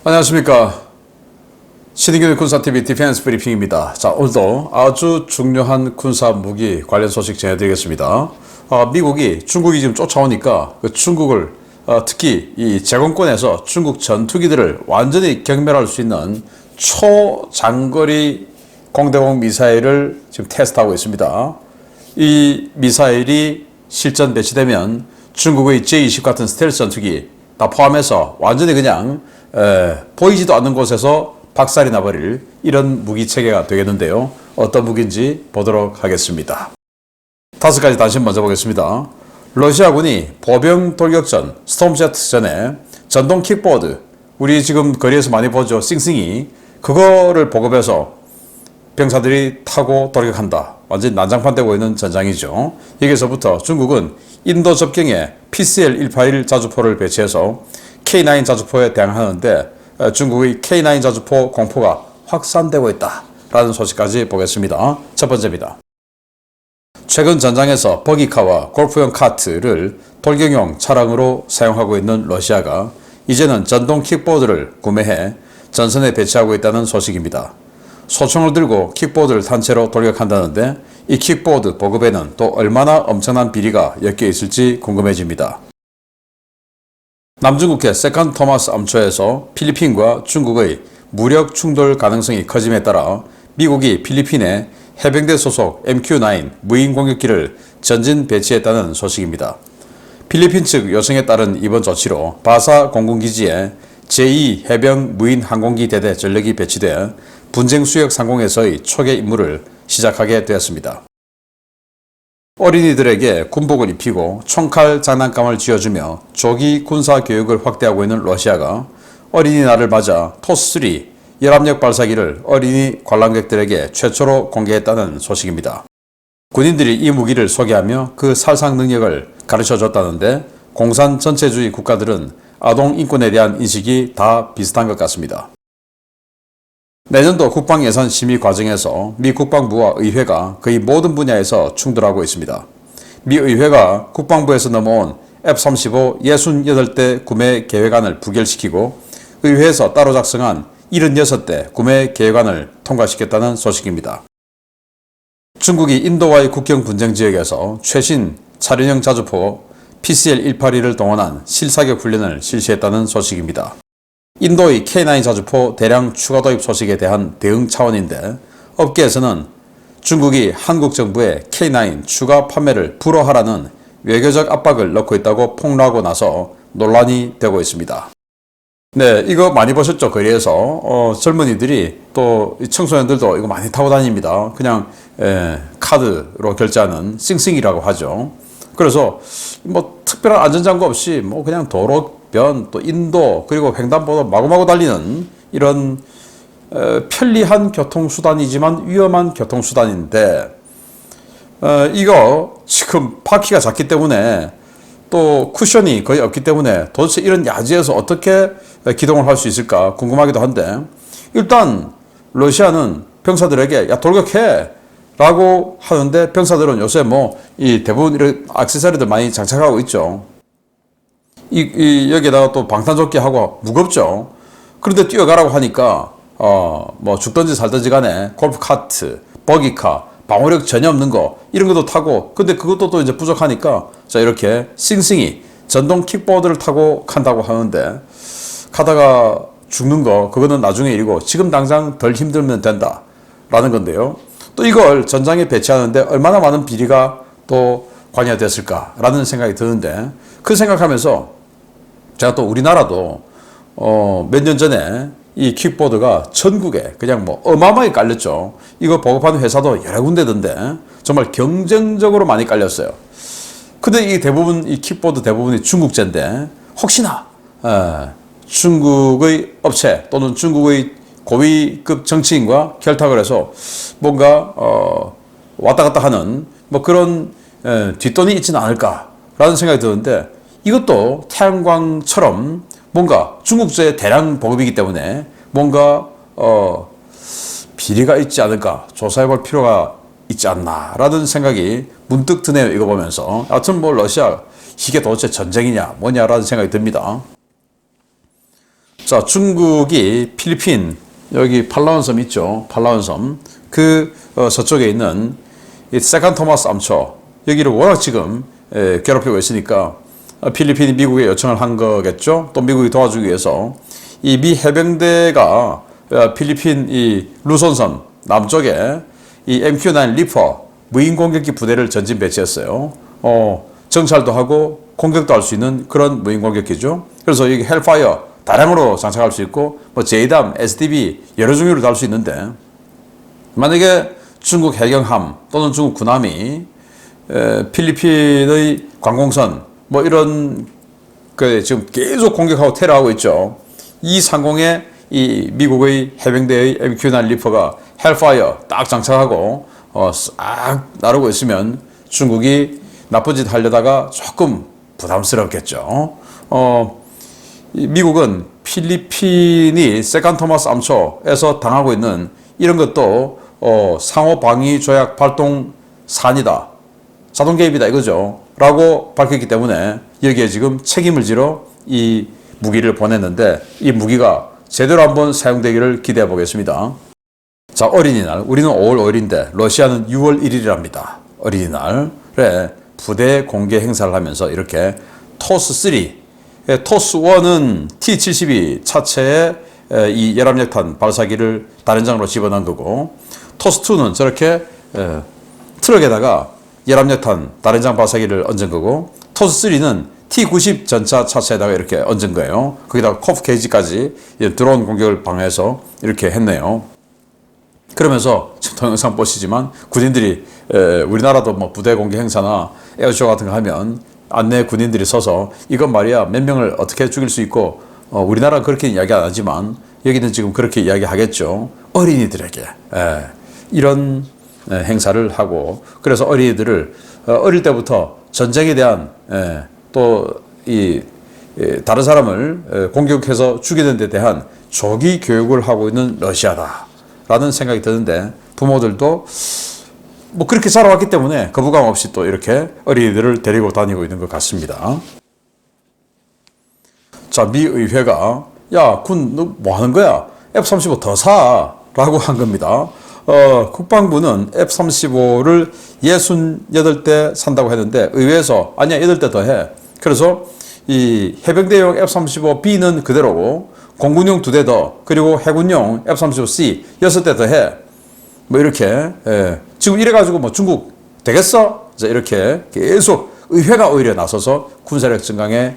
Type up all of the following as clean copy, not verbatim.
안녕하십니까. 신인균 군사TV 디펜스 브리핑입니다. 자, 오늘도 아주 중요한 군사 무기 관련 소식 전해드리겠습니다. 미국이 중국이 지금 쫓아오니까 그 중국을 특히 이 제공권에서 중국 전투기들을 완전히 경멸할 수 있는 초장거리 공대공 미사일을 지금 테스트하고 있습니다. 이 미사일이 실전 배치되면 중국의 J-20 같은 스텔스 전투기 다 포함해서 완전히 그냥 보이지도 않는 곳에서 박살이 나버릴 이런 무기 체계가 되겠는데요. 어떤 무기인지 보도록 하겠습니다. 5가지 단신 먼저 보겠습니다. 러시아군이 보병 돌격전 스톰제트 전에 전동 킥보드, 우리 지금 거리에서 많이 보죠. 싱싱이, 그거를 보급해서 병사들이 타고 돌격한다. 완전히 난장판 되고 있는 전장이죠. 여기서부터 중국은 인도 접경에 PCL-181 자주포를 배치해서 K9 자주포에 대항하는데 중국의 K9 자주포 공포가 확산되고 있다라는 소식까지 보겠습니다. 첫 번째입니다. 최근 전장에서 버기카와 골프용 카트를 돌격용 차량으로 사용하고 있는 러시아가 이제는 전동 킥보드를 구매해 전선에 배치하고 있다는 소식입니다. 소총을 들고 킥보드를 탄 채로 돌격한다는데 이 킥보드 보급에는 또 얼마나 엄청난 비리가 엮여 있을지 궁금해집니다. 남중국해 세컨드 토마스 암초에서 필리핀과 중국의 무력 충돌 가능성이 커짐에 따라 미국이 필리핀에 해병대 소속 MQ-9 무인 공격기를 전진 배치했다는 소식입니다. 필리핀 측 요청에 따른 이번 조치로 바사 공군기지에 제2 해병 무인 항공기 대대 전력이 배치돼 분쟁 수역 상공에서의 초계 임무를 시작하게 되었습니다. 어린이들에게 군복을 입히고 총칼 장난감을 쥐어주며 조기 군사 교육을 확대하고 있는 러시아가 어린이날을 맞아 토스3 열압력 발사기를 어린이 관람객들에게 최초로 공개했다는 소식입니다. 군인들이 이 무기를 소개하며 그 살상 능력을 가르쳐줬다는데 공산 전체주의 국가들은 아동 인권에 대한 인식이 다 비슷한 것 같습니다. 내년도 국방예산 심의 과정에서 미 국방부와 의회가 거의 모든 분야에서 충돌하고 있습니다. 미 의회가 국방부에서 넘어온 F-35 68대 구매 계획안을 부결시키고 의회에서 따로 작성한 76대 구매 계획안을 통과시켰다는 소식입니다. 중국이 인도와의 국경 분쟁 지역에서 최신 차륜형 자주포 PCL-181을 동원한 실사격 훈련을 실시했다는 소식입니다. 인도의 K9 자주포 대량 추가 도입 소식에 대한 대응 차원인데 업계에서는 중국이 한국 정부에 K9 추가 판매를 불허하라는 외교적 압박을 넣고 있다고 폭로하고 나서 논란이 되고 있습니다. 네, 이거 많이 보셨죠? 거리에서 젊은이들이 또 청소년들도 이거 많이 타고 다닙니다. 그냥 카드로 결제하는 싱싱이라고 하죠. 그래서 뭐 특별한 안전장구 없이 뭐 그냥 도로변 또 인도 그리고 횡단보도 마구마구 달리는 이런 편리한 교통수단이지만 위험한 교통수단인데 이거 지금 바퀴가 작기 때문에 또 쿠션이 거의 없기 때문에 도대체 이런 야지에서 어떻게 기동을 할 수 있을까 궁금하기도 한데, 일단 러시아는 병사들에게 야 돌격해 라고 하는데 병사들은 요새 뭐 이 대부분 이런 액세서리들 많이 장착하고 있죠. 여기에다가 또 방탄조끼 하고 무겁죠. 그런데 뛰어가라고 하니까 뭐 죽든지 살든지 간에 골프카트, 버기카, 방어력 전혀 없는 거 이런 것도 타고, 근데 그것도 또 이제 부족하니까 자 이렇게 싱싱이 전동 킥보드를 타고 간다고 하는데, 가다가 죽는 거 그거는 나중에 일이고 지금 당장 덜 힘들면 된다 라는 건데요. 또 이걸 전장에 배치하는데 얼마나 많은 비리가 또 관여됐을까 라는 생각이 드는데, 그 생각하면서 제가 또 우리나라도 몇 년 전에 이 킥보드가 전국에 그냥 뭐 어마어마하게 깔렸죠. 이거 보급하는 회사도 여러 군데던데 정말 경쟁적으로 많이 깔렸어요. 근데 이 대부분 이 킥보드 대부분이 중국제인데 혹시나 중국의 업체 또는 중국의 고위급 정치인과 결탁을 해서 뭔가 왔다 갔다 하는 뭐 그런 뒷돈이 있지는 않을까라는 생각이 드는데, 이것도 태양광처럼 뭔가 중국제의 대량 보급이기 때문에 뭔가 비리가 있지 않을까, 조사해볼 필요가 있지 않나라는 생각이 문득 드네요. 이거 보면서. 하여튼 뭐 러시아 이게 도대체 전쟁이냐 뭐냐라는 생각이 듭니다. 자, 중국이 필리핀, 여기 팔라완 섬 있죠. 팔라완 섬. 서쪽에 있는 이 세칸 토마스 암초, 여기를 워낙 지금 괴롭히고 있으니까 필리핀이 미국에 요청을 한 거겠죠. 또 미국이 도와주기 위해서 이 미 해병대가 필리핀 이 루손섬 남쪽에 이 MQ-9 리퍼 무인 공격기 부대를 전진 배치했어요. 정찰도 하고 공격도 할 수 있는 그런 무인 공격기죠. 그래서 여기 헬파이어 다량으로 장착할 수 있고 뭐 JDAM, SDB 여러 종류로 달 수 있는데, 만약에 중국 해경함 또는 중국 군함이 필리핀의 관공선 뭐 이런 지금 계속 공격하고 테러하고 있죠. 이 상공에 이 미국의 해병대의 MQ-9 리퍼가 헬파이어 딱 장착하고 싹 나르고 있으면 중국이 나쁜 짓 하려다가 조금 부담스럽겠죠. 미국은 필리핀이 세칸 토마스 암초에서 당하고 있는 이런 것도 상호 방위 조약 발동 사안이다, 자동 개입이다 이거죠 라고 밝혔기 때문에 여기에 지금 책임을 지러 이 무기를 보냈는데, 이 무기가 제대로 한번 사용되기를 기대해 보겠습니다. 자, 어린이날, 우리는 5월 5일인데 러시아는 6월 1일이랍니다. 어린이날에 부대 공개 행사를 하면서 이렇게 토스3, 토스1은 T-72 차체에 이 열압력탄 발사기를 다련장으로 집어넣은 거고, 토스2는 저렇게 트럭에다가 열압력탄 다련장 발사기를 얹은 거고, 토스3는 T-90 전차 차체에다가 이렇게 얹은 거예요. 거기다가 코프 게이지까지 드론 공격을 방해해서 이렇게 했네요. 그러면서 지금 동영상 보시지만 군인들이 우리나라도 뭐 부대 공개 행사나 에어쇼 같은 거 하면 안내 군인들이 서서 이건 말이야 몇 명을 어떻게 죽일 수 있고, 우리나라는 그렇게 이야기 안 하지만 여기는 지금 그렇게 이야기하겠죠. 어린이들에게 이런 행사를 하고, 그래서 어린이들을 어릴 때부터 전쟁에 대한 또 이 다른 사람을 공격해서 죽이는 데 대한 조기 교육을 하고 있는 러시아다라는 생각이 드는데, 부모들도 뭐 그렇게 자라왔기 때문에 거부감 없이 또 이렇게 어린이들을 데리고 다니고 있는 것 같습니다. 자, 미 의회가 야, 군 너 뭐 하는 거야? F-35 더 사! 라고 한 겁니다. 국방부는 F-35를 68대 산다고 했는데 의회에서 아니야 8대 더 해. 그래서 이 해병대용 F-35B는 그대로고 공군용 2대 더, 그리고 해군용 F-35C 6대 더 해. 뭐 이렇게 지금 이래가지고 뭐 중국 되겠어? 이렇게 계속 의회가 오히려 나서서 군사력 증강에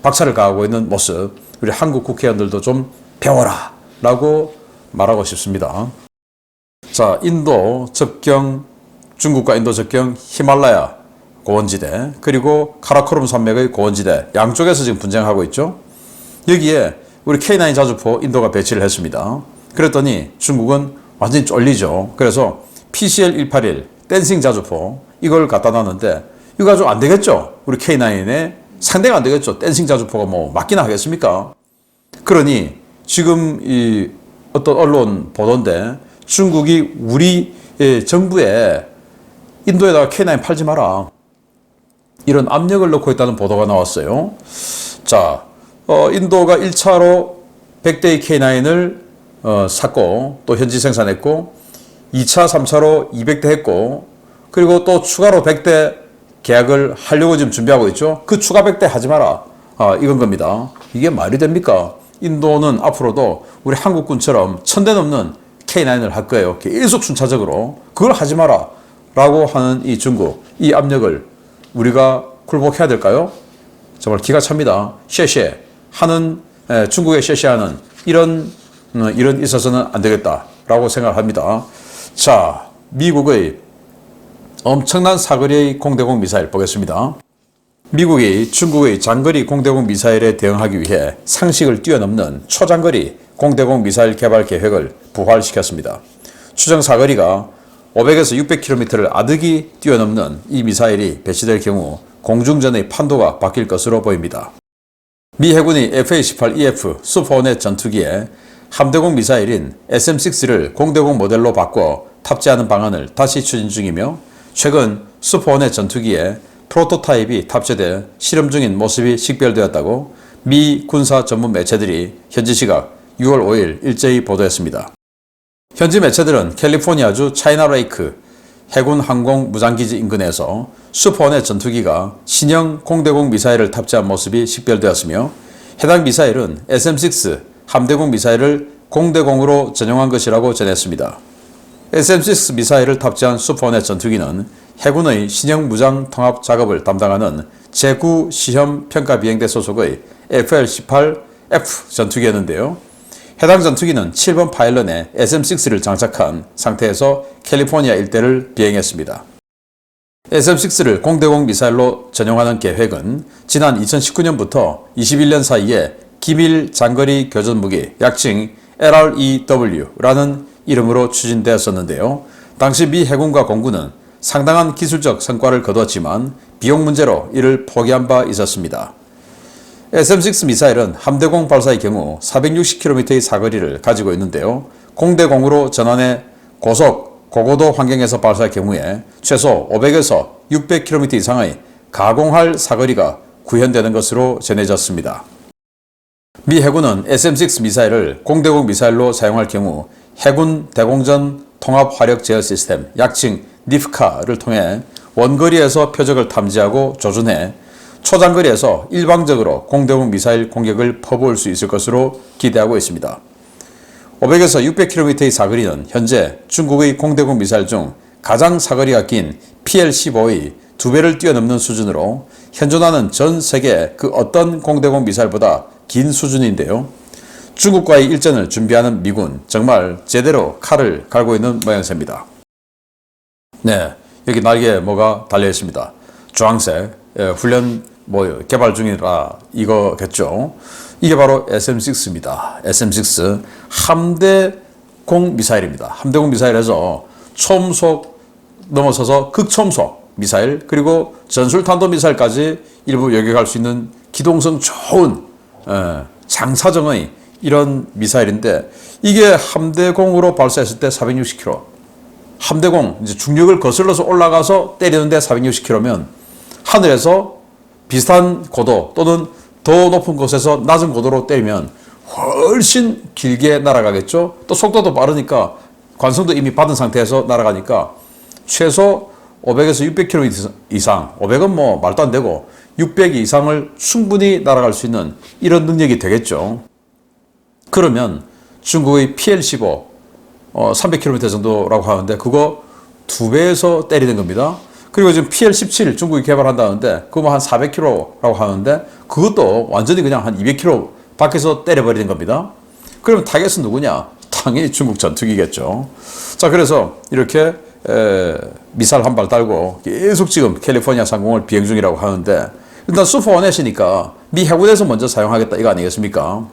박차를 가하고 있는 모습, 우리 한국 국회의원들도 좀 배워라 라고 말하고 싶습니다. 자, 인도 접경, 중국과 인도 접경 히말라야 고원지대, 그리고 카라코름 산맥의 고원지대 양쪽에서 지금 분쟁하고 있죠. 여기에 우리 K9 자주포 인도가 배치를 했습니다. 그랬더니 중국은 완전히 쫄리죠. 그래서 PCL-181 댄싱 자주포 이걸 갖다 놨는데 이거 가지고 안 되겠죠. 우리 K9에 상대가 안 되겠죠. 댄싱 자주포가 뭐 맞기나 하겠습니까? 그러니 지금 이 어떤 언론 보도인데 중국이 우리 정부에 인도에다가 K9 팔지 마라 이런 압력을 넣고 있다는 보도가 나왔어요. 자, 인도가 1차로 100대의 K9을 샀고 또 현지 생산했고 2차, 3차로 200대 했고 그리고 또 추가로 100대 계약을 하려고 지금 준비하고 있죠. 그 추가 100대 하지 마라. 이건 겁니다. 이게 말이 됩니까? 인도는 앞으로도 우리 한국군처럼 1000대 넘는 K9을 할 거예요. 계속 순차적으로. 그걸 하지 마라. 라고 하는 이 중국, 이 압력을 우리가 굴복해야 될까요? 정말 기가 찹니다. 쉐쉐 하는, 중국의 쉐쉐하는 이런 있어서는 안 되겠다라고 생각합니다. 자, 미국의 엄청난 사거리의 공대공 미사일 보겠습니다. 미국이 중국의 장거리 공대공 미사일에 대응하기 위해 상식을 뛰어넘는 초장거리 공대공 미사일 개발 계획을 부활시켰습니다. 추정 사거리가 500에서 600km를 아득히 뛰어넘는 이 미사일이 배치될 경우 공중전의 판도가 바뀔 것으로 보입니다. 미 해군이 FA-18EF 슈퍼호넷 전투기에 함대공 미사일인 SM-6를 공대공 모델로 바꿔 탑재하는 방안을 다시 추진 중이며 최근 슈퍼호넷 전투기에 프로토타입이 탑재돼 실험 중인 모습이 식별되었다고 미 군사 전문 매체들이 현지 시각 6월 5일 일제히 보도했습니다. 현지 매체들은 캘리포니아주 차이나레이크 해군 항공 무장기지 인근에서 슈퍼호넷 전투기가 신형 공대공 미사일을 탑재한 모습이 식별되었으며 해당 미사일은 SM-6 함대공 미사일을 공대공으로 전용한 것이라고 전했습니다. SM-6 미사일을 탑재한 슈퍼호넷 전투기는 해군의 신형 무장 통합 작업을 담당하는 제9 시험 평가 비행대 소속의 FL-18F 전투기였는데요. 해당 전투기는 7번 파일런에 SM-6를 장착한 상태에서 캘리포니아 일대를 비행했습니다. SM-6를 공대공 미사일로 전용하는 계획은 지난 2019년부터 21년 사이에 기밀 장거리 교전 무기, 약칭 LREW라는 이름으로 추진되었었는데요. 당시 미 해군과 공군은 상당한 기술적 성과를 거두었지만 비용 문제로 이를 포기한 바 있었습니다. SM-6 미사일은 함대공 발사의 경우 460km의 사거리를 가지고 있는데요. 공대공으로 전환해 고고도 환경에서 발사할 경우에 최소 500에서 600km 이상의 가공할 사거리가 구현되는 것으로 전해졌습니다. 미 해군은 SM-6 미사일을 공대공 미사일로 사용할 경우 해군 대공전 통합 화력 제어 시스템, 약칭 니프카를 통해 원거리에서 표적을 탐지하고 조준해 초장거리에서 일방적으로 공대공 미사일 공격을 퍼부을 수 있을 것으로 기대하고 있습니다. 500에서 600km의 사거리는 현재 중국의 공대공 미사일 중 가장 사거리가 긴 PL-15의 2배를 뛰어넘는 수준으로 현존하는 전 세계 그 어떤 공대공 미사일보다 긴 수준인데요. 중국과의 일전을 준비하는 미군, 정말 제대로 칼을 갈고 있는 모양새입니다. 네, 여기 날개에 뭐가 달려 있습니다. 주황색, 훈련 개발 중이라 이거겠죠. 이게 바로 SM-6입니다. SM-6 함대공 미사일입니다. 함대공 미사일에서 초음속 넘어서서 극초음속 미사일, 그리고 전술탄도 미사일까지 일부 요격할 수 있는 기동성 좋은 장사정의 이런 미사일인데, 이게 함대공으로 발사했을 때 460km, 함대공 이제 중력을 거슬러서 올라가서 때리는데 460km면 하늘에서 비슷한 고도 또는 더 높은 곳에서 낮은 고도로 때리면 훨씬 길게 날아가겠죠. 또 속도도 빠르니까 관성도 이미 받은 상태에서 날아가니까 최소 500에서 600km 이상, 500은 뭐 말도 안 되고 600 이상을 충분히 날아갈 수 있는 이런 능력이 되겠죠. 그러면 중국의 PL-15 300km 정도라고 하는데 그거 2배에서 때리는 겁니다. 그리고 지금 PL-17 중국이 개발한다는데 그거 한 400km라고 하는데 그것도 완전히 그냥 한 200km 밖에서 때려버리는 겁니다. 그러면 타겟은 누구냐? 당연히 중국 전투기겠죠. 자, 그래서 이렇게 미사일 한 발 달고 계속 지금 캘리포니아 상공을 비행 중이라고 하는데, 일단 슈퍼호넷이니까 미 해군에서 먼저 사용하겠다 이거 아니겠습니까?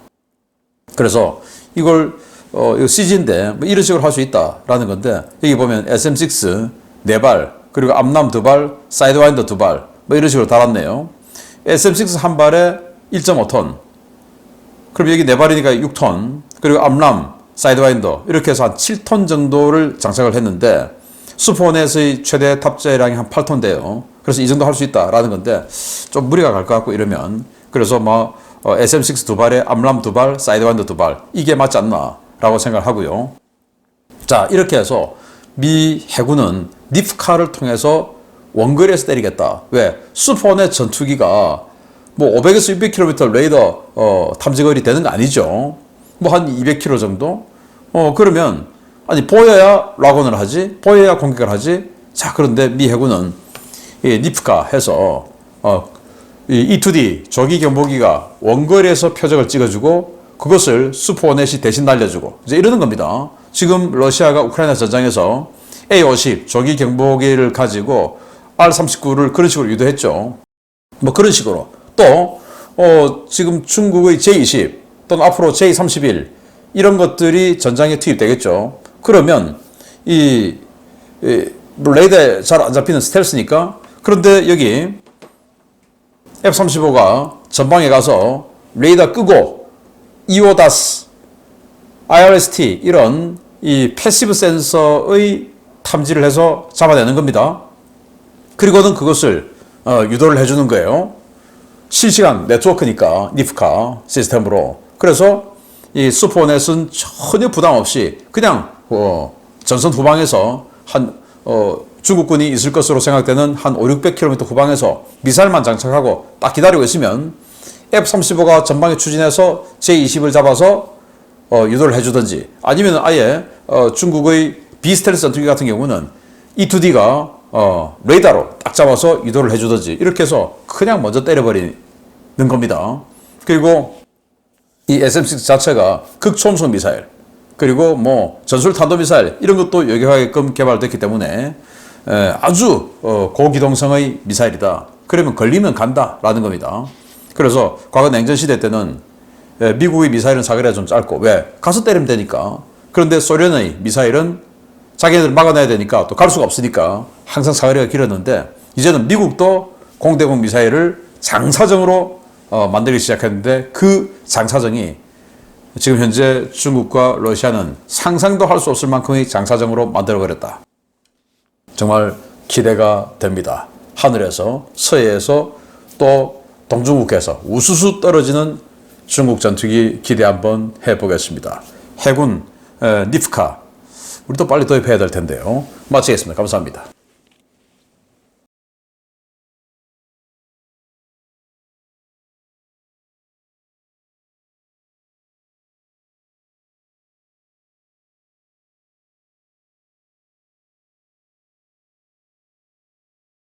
그래서 이걸 이거 CG인데 뭐 이런 식으로 할 수 있다라는 건데, 여기 보면 SM-6 4발, 그리고 암람 2발, 사이드와인더 2발, 뭐 이런 식으로 달았네요. SM-6 한 발에 1.5톤. 그럼 여기 4발이니까 6톤. 그리고 암람, 사이드와인더 이렇게 해서 한 7톤 정도를 장착을 했는데, 슈퍼호넷의 최대 탑재량이 한 8톤대요. 그래서 이 정도 할 수 있다라는 건데, 좀 무리가 갈 것 같고 이러면, 그래서 뭐 SM-6 2발에 암람 2발, 사이드와인더 2발, 이게 맞지 않나라고 생각을 하고요. 자, 이렇게 해서 미 해군은 니프카를 통해서 원거리에서 때리겠다. 왜? 슈퍼호넷 전투기가 뭐 500에서 600km 레이더 탐지거리 되는 거 아니죠. 뭐 한 200km 정도? 그러면 아니 보여야 락온을 하지, 보여야 공격을 하지. 자, 그런데 미 해군은 이 니프카 해서 이 E2D 조기 경보기가 원거리에서 표적을 찍어주고 그것을 슈퍼호넷이 대신 날려주고 이제 이러는 겁니다. 지금 러시아가 우크라이나 전장에서 A-50 조기 경보기를 가지고 R-39를 그런 식으로 유도했죠. 뭐 그런 식으로 또 지금 중국의 J-20 또는 앞으로 J-31 이런 것들이 전장에 투입되겠죠. 그러면 이 레이더에 잘 안 잡히는 스텔스니까. 그런데 여기 F-35가 전방에 가서 레이더 끄고 EODAS, IRST 이런 이 패시브 센서의 탐지를 해서 잡아내는 겁니다. 그리고는 그것을 유도를 해주는 거예요. 실시간 네트워크니까 니프카 시스템으로. 그래서 이 슈퍼넷은 전혀 부담 없이 그냥 전선 후방에서 중국군이 있을 것으로 생각되는 한 500-600km 후방에서 미사일만 장착하고 딱 기다리고 있으면 F-35가 전방에 추진해서 J-20을 잡아서 유도를 해주든지, 아니면 아예 중국의 비스텔스 전투기 같은 경우는 E-2D가 레이더로 딱 잡아서 유도를 해주든지, 이렇게 해서 그냥 먼저 때려버리는 겁니다. 그리고 이 SM-6 자체가 극초음속 미사일, 그리고 뭐 전술 탄도 미사일 이런 것도 요격하게끔 개발됐기 때문에 아주 고기동성의 미사일이다. 그러면 걸리면 간다라는 겁니다. 그래서 과거 냉전 시대 때는 미국의 미사일은 사거리가 좀 짧고, 왜? 가서 때리면 되니까. 그런데 소련의 미사일은 자기네들 막아내야 되니까 또 갈 수가 없으니까 항상 사거리가 길었는데, 이제는 미국도 공대공 미사일을 장사정으로 만들기 시작했는데, 그 장사정이 지금 현재 중국과 러시아는 상상도 할 수 없을 만큼의 장사정으로 만들어버렸다. 정말 기대가 됩니다. 하늘에서, 서해에서, 또 동중국해에서 우수수 떨어지는 중국 전투기 기대 한번 해보겠습니다. 해군 니프카, 우리 또 빨리 도입해야 될 텐데요. 마치겠습니다. 감사합니다.